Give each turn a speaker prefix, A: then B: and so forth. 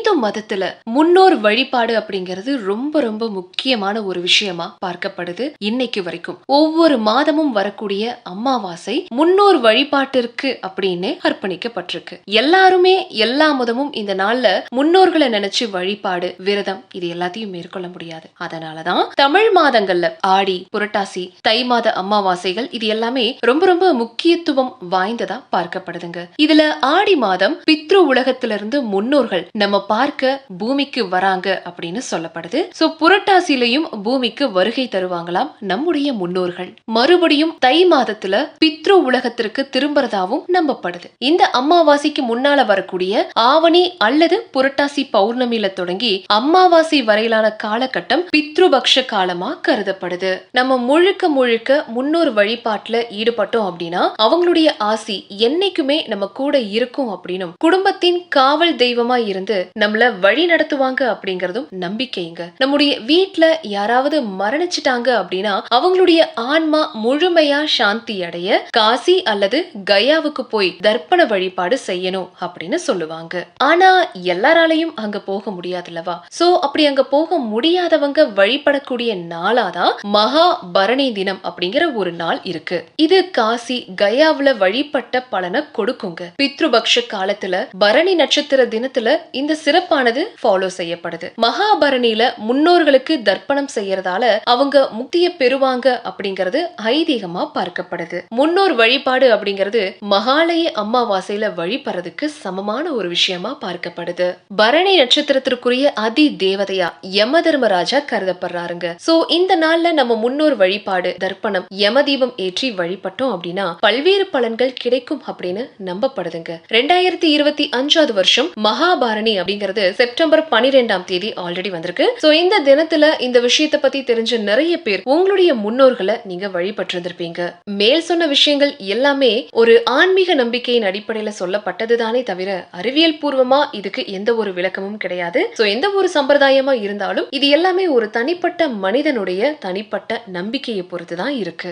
A: இந்து மதத்துல முன்னோர் வழிபாடு அப்படிங்கிறது ரொம்ப ரொம்ப முக்கியமான ஒரு விஷயமா பார்க்கப்படுது. இன்னைக்கு வரைக்கும் ஒவ்வொரு மாதமும் வரக்கூடிய அமாவாசை முன்னோர் வழிபாட்டிற்கு அப்படின்னு அர்ப்பணிக்கப்பட்டிருக்கு. எல்லாருமே எல்லா மதமும் இந்த நாள்ல முன்னோர்களை நினைச்சு வழிபாடு, விரதம் இது எல்லாத்தையும் மேற்கொள்ள முடியாது. அதனாலதான் தமிழ் மாதங்கள்ல ஆடி, புரட்டாசி, தை மாத அமாவாசைகள் இது எல்லாமே ரொம்ப ரொம்ப முக்கியத்துவம் வாய்ந்ததா பார்க்கப்படுதுங்க. இதுல ஆடி மாதம் பித்ரு உலகத்திலிருந்து முன்னோர்கள் நம்ம பார்க்க பூமிக்கு வராங்க அப்படின்னு சொல்லப்படுது. சோ புரட்டாசிலையும் பூமிக்கு வருகை தருவாங்களாம் நம்முடைய முன்னோர்கள். மறுபடியும் தை மாதத்துல பித்ரு உலகத்திற்கு திரும்புறதாவும் நம்பப்படுது. இந்த அமாவாசைக்கு முன்னால வரக்கூடிய ஆவணி அல்லது புரட்டாசி பௌர்ணமியில தொடங்கி அமாவாசை வரையிலான காலகட்டம் பித்ருபக்ஷ காலமா கருதப்படுது. நம்ம முழுக்க முழுக்க முன்னோர் வழிபாட்டுல ஈடுபட்டோம் அப்படின்னா அவங்களுடைய ஆசி என்னைக்குமே நம்ம கூட இருக்கும் அப்படின்னும், குடும்பத்தின் காவல் தெய்வமா இருந்து நம்மள வழி நடத்துவாங்க அப்படிங்கறதும் நம்பிக்கைங்க. நம்முடைய வீட்டுல யாராவது மரணிச்சிட்டாங்க அப்படின்னா அவங்களுடைய ஆன்மா முழுமையா சாந்தி அடைய காசி அல்லது கயாவுக்கு போய் தர்ப்பண வழிபாடு செய்யணும் அப்படின்னு சொல்லுவாங்க. ஆனா எல்லாராலையும் அங்க போக முடியாதுல்லவா? சோ அப்படி அங்க போக முடியாதவங்க வழிபடக்கூடிய நாளாதான் மகா பரணி தினம் அப்படிங்கிற ஒரு நாள் இருக்கு. இது காசி கயாவுல வழிபட்ட பலனை கொடுக்குங்க. பித்ருபக்ஷ காலத்துல பரணி நட்சத்திர தினத்துல இந்த சிறப்பானது ஃபாலோ செய்யப்படுது. மகாபரணியில முன்னோர்களுக்கு தர்ப்பணம் செய்யறதால அவங்க முக்திய பெறுவாங்க அப்படிங்கறது ஐதீகமா பார்க்கப்படுது. முன்னோர் வழிபாடு அப்படிங்கிறது மகாலய அமாவாசையில வழிபடுறதுக்கு சமமான ஒரு விஷயமா பார்க்கப்படுது. பரணி நட்சத்திரத்திற்குரிய அதி தேவதையா யம தர்மராஜா கருதப்படுறாருங்க. சோ இந்த நாள்ல நம்ம முன்னோர் வழிபாடு, தர்ப்பணம், யம தீபம் ஏற்றி வழிபட்டோம் அப்படின்னா பல்வேறு பலன்கள் கிடைக்கும் அப்படின்னு நம்பப்படுதுங்க. 2025 வருஷம் மகாபாரணி அப்படிங்கிறது செப்டம்பர் 12ஆம் தேதி ஆல்ரெடி வந்திருக்கு. சோ இந்த தினத்துல இந்த விஷயத்தை பத்தி தெரிஞ்ச நிறைய பேர் உங்களுடைய முன்னோர்களை நீங்க வழிபட்டிருந்திருப்பீங்க. மேல் சொன்ன விஷயங்கள் எல்லாமே ஒரு ஆன்மீக நம்பிக்கையின் அடிப்படையில சொல்லப்பட்டதுதானே தவிர அறிவியல் பூர்வமா இதுக்கு எந்த ஒரு விளக்கமும் கிடையாது. சோ எந்த ஒரு சம்பிரதாயமா இருந்தாலும் இது எல்லாமே ஒரு தனிப்பட்ட மனிதனுடைய தனிப்பட்ட நம்பிக்கையை பொறுத்துதான் இருக்கு.